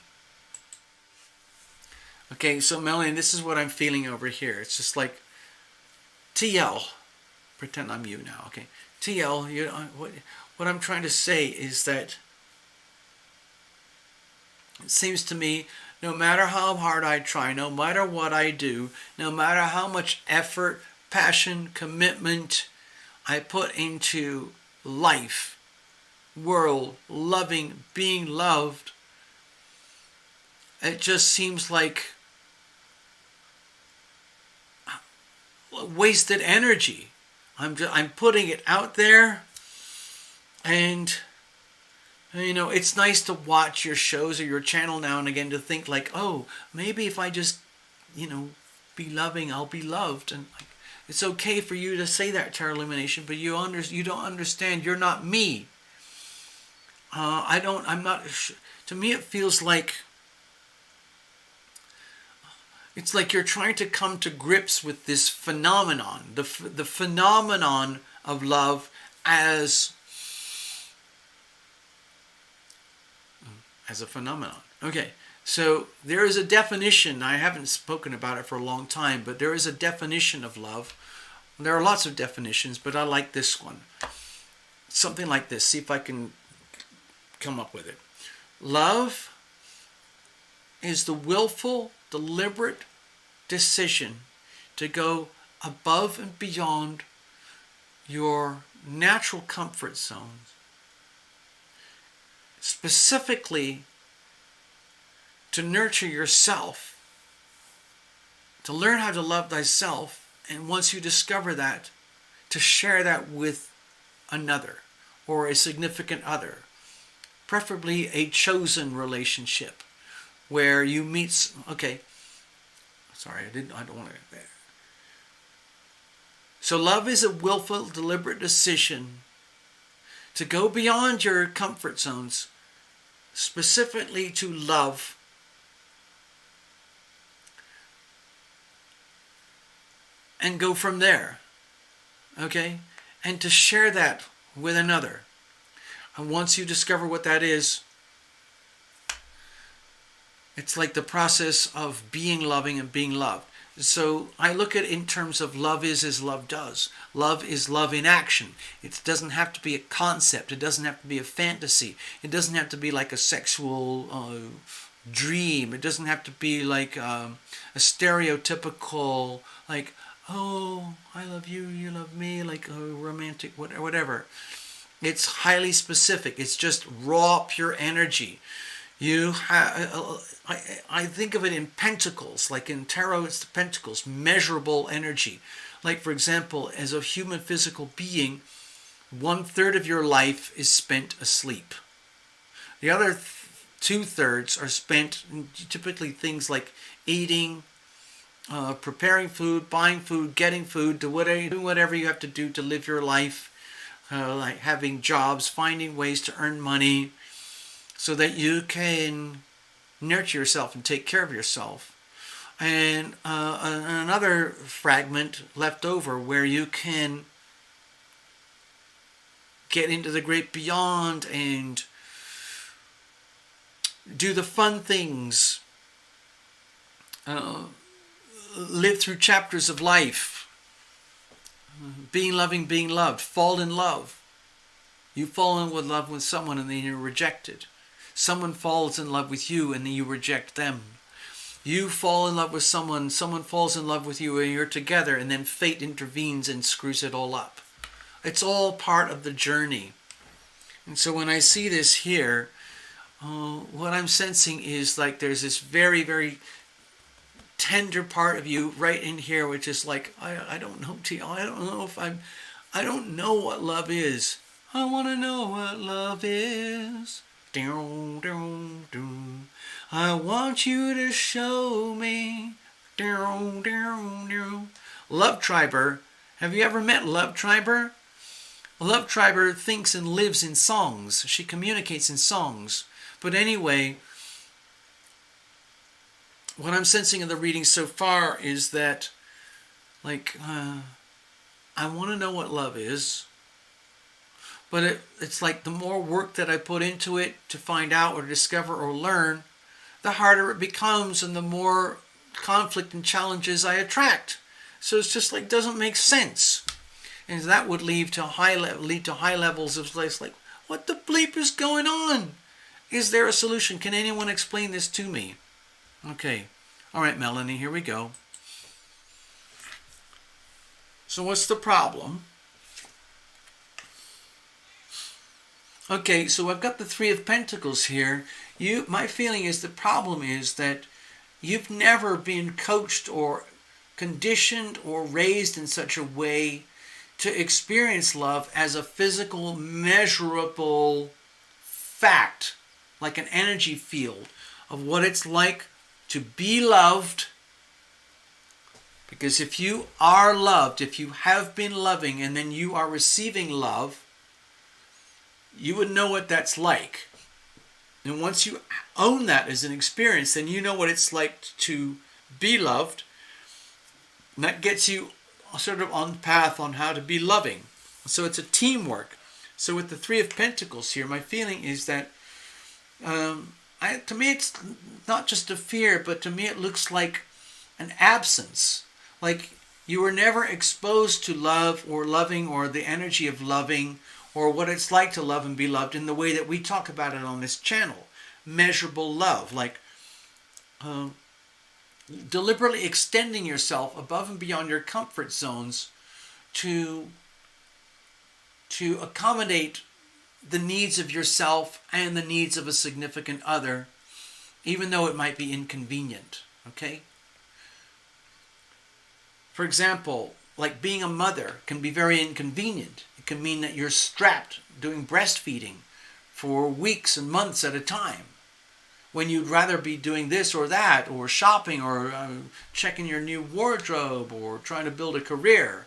Okay, so Melanie, this is what I'm feeling over here. It's just like, TL, pretend I'm you now, okay? TL, what I'm trying to say is that it seems to me, no matter how hard I try, no matter what I do, no matter how much effort, passion, commitment I put into life, world, loving, being loved, it just seems like wasted energy. I'm putting it out there, and it's nice to watch your shows or your channel now and again to think like, oh, maybe if I just be loving, I'll be loved. And it's okay for you to say that, Tarot Illumination, but you don't understand. You're not me. I'm not. To me, it feels like it's like you're trying to come to grips with this phenomenon, the phenomenon of love as a phenomenon. Okay, so there is a definition. I haven't spoken about it for a long time, but there is a definition of love. There are lots of definitions, but I like this one. Something like this. See if I can come up with it. Love is the willful, deliberate decision to go above and beyond your natural comfort zones, specifically to nurture yourself, to learn how to love thyself, and once you discover that, to share that with another or a significant other, preferably a chosen relationship where you meet. Okay, sorry, I don't want to. So love is a willful, deliberate decision to go beyond your comfort zones, specifically to love. And go from there. Okay? And to share that with another. And once you discover what that is, it's like the process of being loving and being loved. So I look at it in terms of love is as love does. Love is love in action. It doesn't have to be a concept. It doesn't have to be a fantasy. It doesn't have to be like a sexual dream. It doesn't have to be like a stereotypical, like, oh, I love you, you love me, like a romantic, whatever. It's highly specific. It's just raw, pure energy. I think of it in pentacles, like in tarot, it's the pentacles, measurable energy. Like, for example, as a human physical being, 1/3 of your life is spent asleep. The other 2/3 are spent typically things like eating, preparing food, buying food, getting food, doing whatever you have to do to live your life, like having jobs, finding ways to earn money so that you can nurture yourself and take care of yourself. And another fragment left over where you can get into the great beyond and do the fun things, live through chapters of life, being loving, being loved, fall in love. You fall in love with someone and then you're rejected. Someone falls in love with you and then you reject them. You fall in love with someone falls in love with you and you're together, and then fate intervenes and screws it all up. It's all part of the journey. And so when I see this here, what I'm sensing is like there's this very, very tender part of you right in here, which is like, I don't know, I don't know what love is. I want to know what love is. I want you to show me. Love Triber. Have you ever met Love Triber? Love Triber thinks and lives in songs. She communicates in songs. But anyway, what I'm sensing in the reading so far is that, like, I want to know what love is. But it's like the more work that I put into it to find out or discover or learn, the harder it becomes and the more conflict and challenges I attract. So it's just like doesn't make sense. And that would lead to high levels of like, what the bleep is going on? Is there a solution? Can anyone explain this to me? Okay. All right, Melanie, here we go. So what's the problem? Okay, so I've got the Three of Pentacles here. My feeling is the problem is that you've never been coached or conditioned or raised in such a way to experience love as a physical, measurable fact, like an energy field of what it's like to be loved. Because if you are loved, if you have been loving and then you are receiving love, you would know what that's like. And once you own that as an experience, then you know what it's like to be loved. And that gets you sort of on the path on how to be loving. So it's a teamwork. So with the Three of Pentacles here, my feeling is that to me it's not just a fear, but to me it looks like an absence. Like you were never exposed to love or loving or the energy of loving or what it's like to love and be loved in the way that we talk about it on this channel. Measurable love, like deliberately extending yourself above and beyond your comfort zones to accommodate the needs of yourself and the needs of a significant other, even though it might be inconvenient, okay? For example, like being a mother can be very inconvenient. It can mean that you're strapped doing breastfeeding for weeks and months at a time, when you'd rather be doing this or that, or shopping, or checking your new wardrobe, or trying to build a career.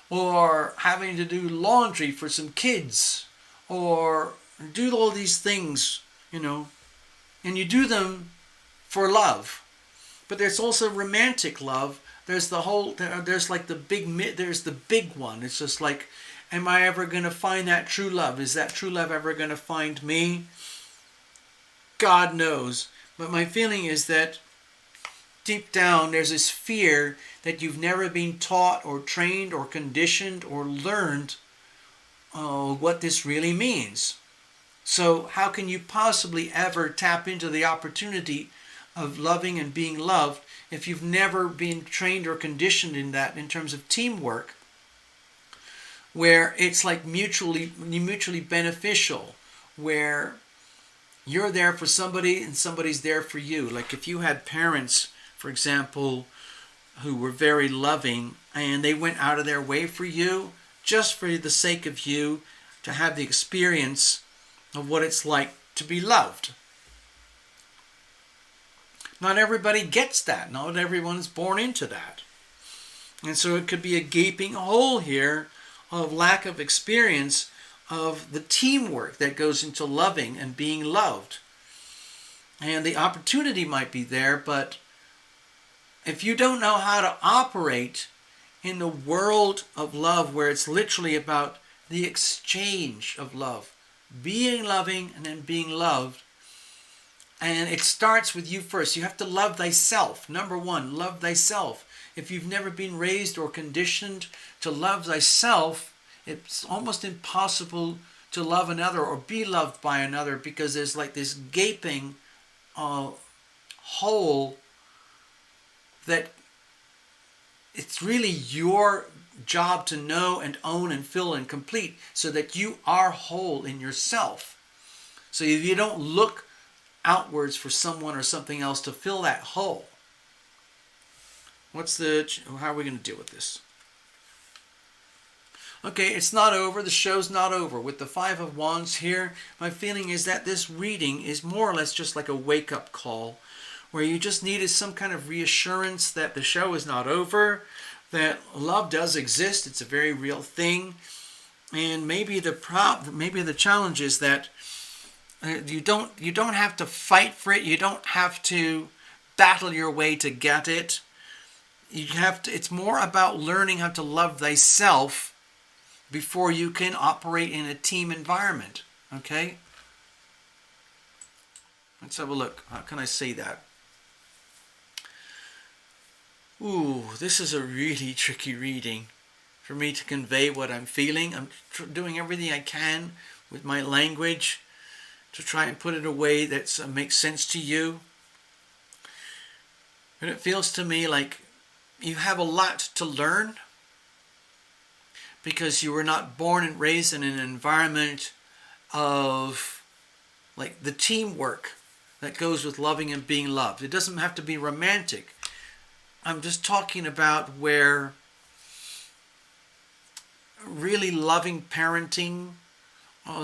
or having to do laundry for some kids, or do all these things, and you do them for love. But there's also romantic love. There's there's the big one. It's just like, am I ever going to find that true love? Is that true love ever going to find me? God knows. But my feeling is that deep down there's this fear that you've never been taught or trained or conditioned or learned what this really means. So how can you possibly ever tap into the opportunity of loving and being loved if you've never been trained or conditioned in that, in terms of teamwork, where it's like mutually beneficial, where you're there for somebody and somebody's there for you. Like if you had parents, for example, who were very loving and they went out of their way for you, just for the sake of you to have the experience of what it's like to be loved. Not everybody gets that. Not everyone's born into that. And so it could be a gaping hole here of lack of experience of the teamwork that goes into loving and being loved. And the opportunity might be there, but if you don't know how to operate in the world of love, where it's literally about the exchange of love, being loving and then being loved, and it starts with you first. You have to love thyself. Number one, love thyself. If you've never been raised or conditioned to love thyself, it's almost impossible to love another or be loved by another, because there's like this gaping hole that it's really your job to know and own and fill and complete, so that you are whole in yourself. So if you don't look outwards for someone or something else to fill that hole, how are we going to deal with this? Okay, it's not over. The show's not over. With the Five of Wands here, my feeling is that this reading is more or less just like a wake-up call, where you just needed some kind of reassurance that the show is not over, that love does exist. It's a very real thing. And maybe the challenge is that you don't have to fight for it. You don't have to battle your way to get it. It's more about learning how to love thyself before you can operate in a team environment. Okay? Let's have a look. How can I say that? Ooh, this is a really tricky reading for me to convey what I'm feeling. I'm doing everything I can with my language to try and put it in a way that makes sense to you. And it feels to me like you have a lot to learn, because you were not born and raised in an environment of like the teamwork that goes with loving and being loved. It doesn't have to be romantic. I'm just talking about where really loving parenting,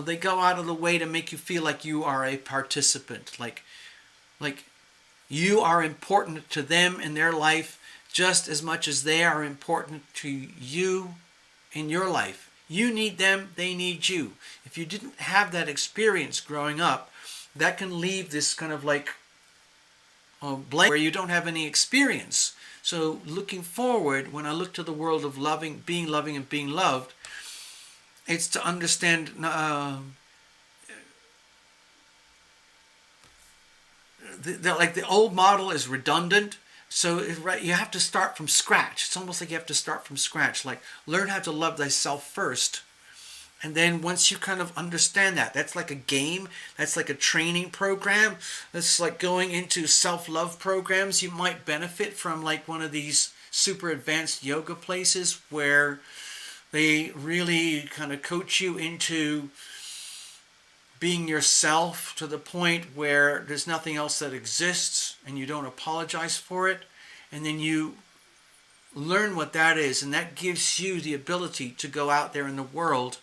they go out of the way to make you feel like you are a participant, like you are important to them in their life just as much as they are important to you in your life. You need them, they need you. If you didn't have that experience growing up, that can leave this kind of like blank where you don't have any experience. So looking forward, when I look to the world of loving and being loved, it's to understand the old model is redundant. So you have to start from scratch. It's almost like you have to start from scratch. Like learn how to love thyself first. And then once you kind of understand that, that's like a game. That's like a training program. That's like going into self-love programs. You might benefit from like one of these super advanced yoga places where they really kind of coach you into being yourself to the point where there's nothing else that exists and you don't apologize for it. And then you learn what that is, and that gives you the ability to go out there in the world,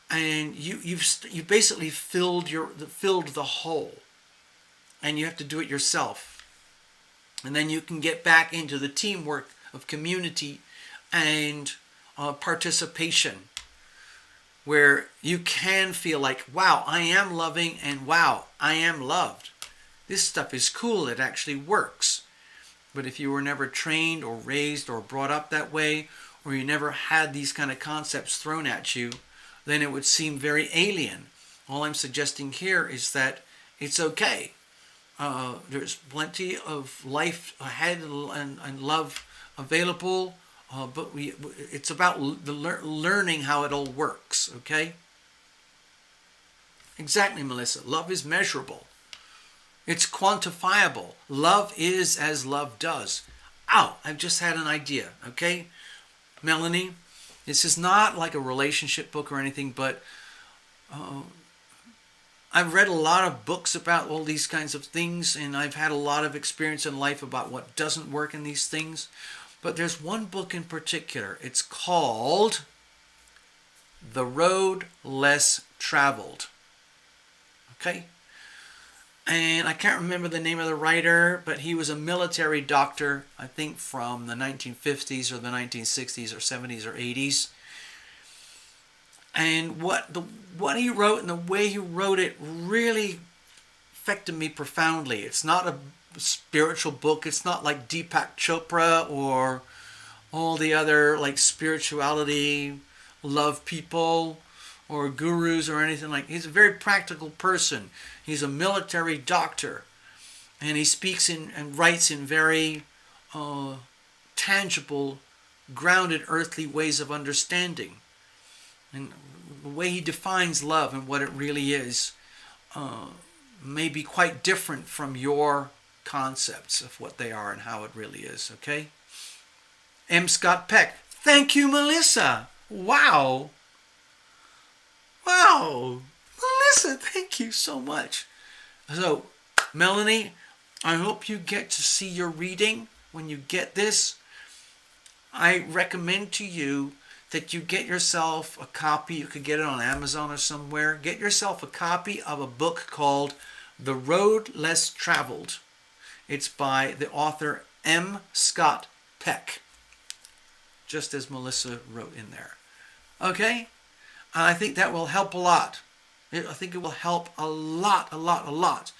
and you basically filled the hole, and you have to do it yourself. And then you can get back into the teamwork of community and participation, where you can feel like, wow, I am loving, and wow, I am loved. This stuff is cool. It actually works. But if you were never trained or raised or brought up that way, or you never had these kind of concepts thrown at you, then it would seem very alien. All I'm suggesting here is that it's okay. There's plenty of life ahead and love available, but it's about learning how it all works, okay? Exactly, Melissa. Love is measurable. It's quantifiable. Love is as love does. Ow, I've just had an idea, okay? Melanie, this is not like a relationship book or anything, but I've read a lot of books about all these kinds of things, and I've had a lot of experience in life about what doesn't work in these things. But there's one book in particular. It's called The Road Less Traveled. Okay? And I can't remember the name of the writer, but he was a military doctor, I think from the 1950s or the 1960s or 70s or 80s. And what he wrote and the way he wrote it really affected me profoundly. It's not a spiritual book. It's not like Deepak Chopra or all the other like spirituality, love people, or gurus or anything like that. He's a very practical person. He's a military doctor. And he speaks and writes in very tangible, grounded, earthly ways of understanding. And the way he defines love and what it really is may be quite different from your concepts of what they are and how it really is, okay? M. Scott Peck. Thank you, Melissa. Wow. Wow. Melissa, thank you so much. So, Melanie, I hope you get to see your reading when you get this. I recommend to you that you get yourself a copy. You could get it on Amazon or somewhere. Get yourself a copy of a book called The Road Less Traveled. It's by the author M. Scott Peck, just as Melissa wrote in there. Okay? I think that will help a lot. I think it will help a lot.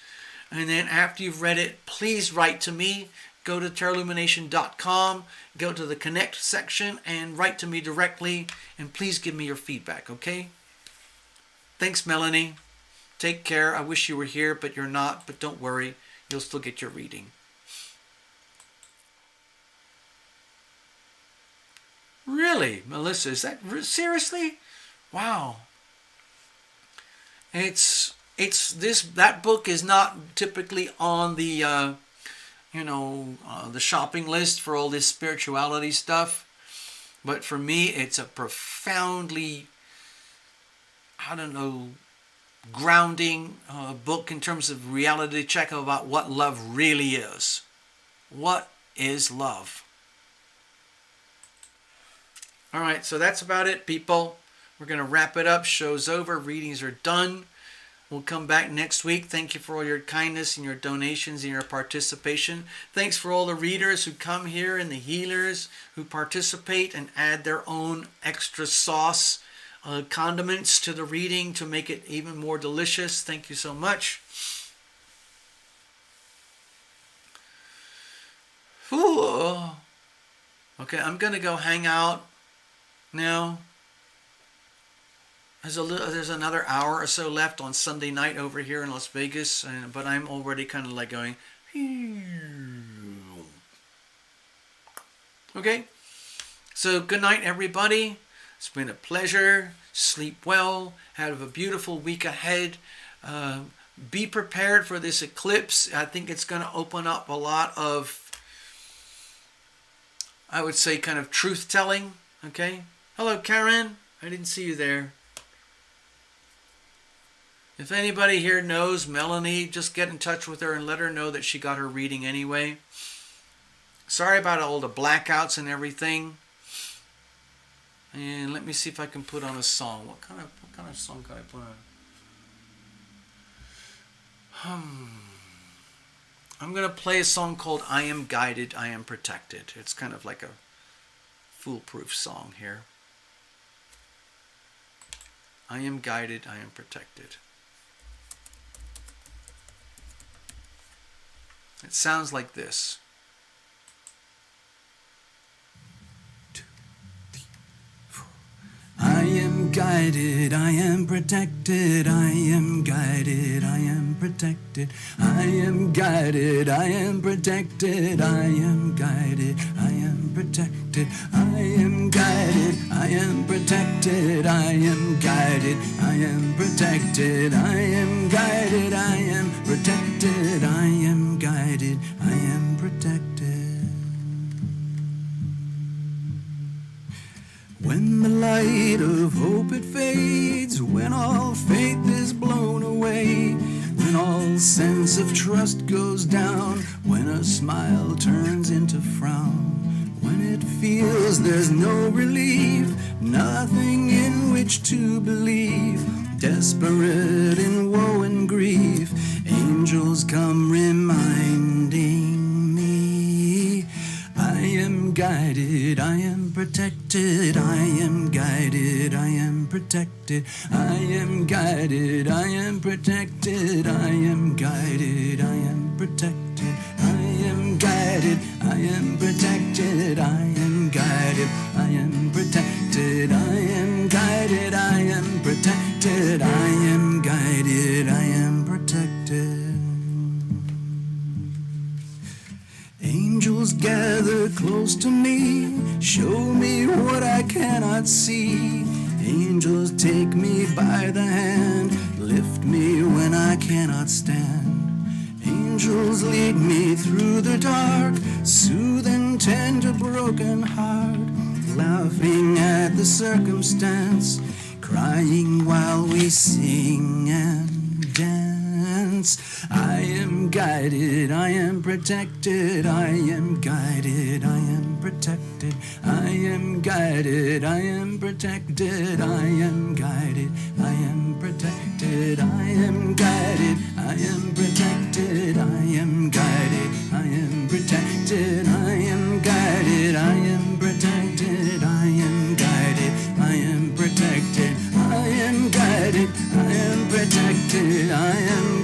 And then after you've read it, please write to me. Go to terralumination.com, go to the Connect section, and write to me directly. And please give me your feedback, okay? Thanks, Melanie. Take care. I wish you were here, but you're not. But don't worry. You'll still get your reading. Really, Melissa? Is that seriously? Wow. That book is not typically on the the shopping list for all this spirituality stuff. But for me, it's a profoundly, grounding book in terms of reality check about what love really is. What is love? All right, so that's about it, people. We're going to wrap it up. Show's over. Readings are done. We'll come back next week. Thank you for all your kindness and your donations and your participation. Thanks for all the readers who come here and the healers who participate and add their own extra sauce, condiments to the reading to make it even more delicious. Thank you so much. Ooh. Okay, I'm going to go hang out now. There's another hour or so left on Sunday night over here in Las Vegas, but I'm already kind of like going. Okay, so good night, everybody. It's been a pleasure. Sleep well. Have a beautiful week ahead. Be prepared for this eclipse. I think it's going to open up a lot of, I would say, kind of truth-telling. Okay. Hello, Karen. I didn't see you there. If anybody here knows Melanie, just get in touch with her and let her know that she got her reading anyway. Sorry about all the blackouts and everything. And let me see if I can put on a song. What kind of song can I put on? I'm going to play a song called I Am Guided, I Am Protected. It's kind of like a foolproof song here. I am guided, I am protected. It sounds like this. I am guided, I am protected, I am guided, I am protected, I am guided, I am protected, I am guided, I am protected, I am guided, I am protected, I am guided, I am protected, I am guided, I am protected, I am guided, I am protected. When the light of hope it fades, when all faith is blown away, when all sense of trust goes down, when a smile turns into frown, when it feels there's no relief, nothing in which to believe, desperate in woe and grief, angels come reminding me, I am guided, I am protected, I am guided, I am protected, I am guided, I am protected, I am guided, I am protected, I am guided, I am protected, I am guided, I am protected, I am guided, I am protected, I am guided, I am protected. Angels gather close to me, show me what I cannot see. Angels take me by the hand, lift me when I cannot stand. Angels lead me through the dark, soothe and tend a broken heart, laughing at the circumstance, crying while we sing and dance. I am guided, I am protected, I am guided, I am protected, I am guided, I am protected, I am guided, I am protected, I am guided, I am protected, I am guided, I am protected, I am guided, I am protected, I am guided, I am protected, I am guided, I am protected, I am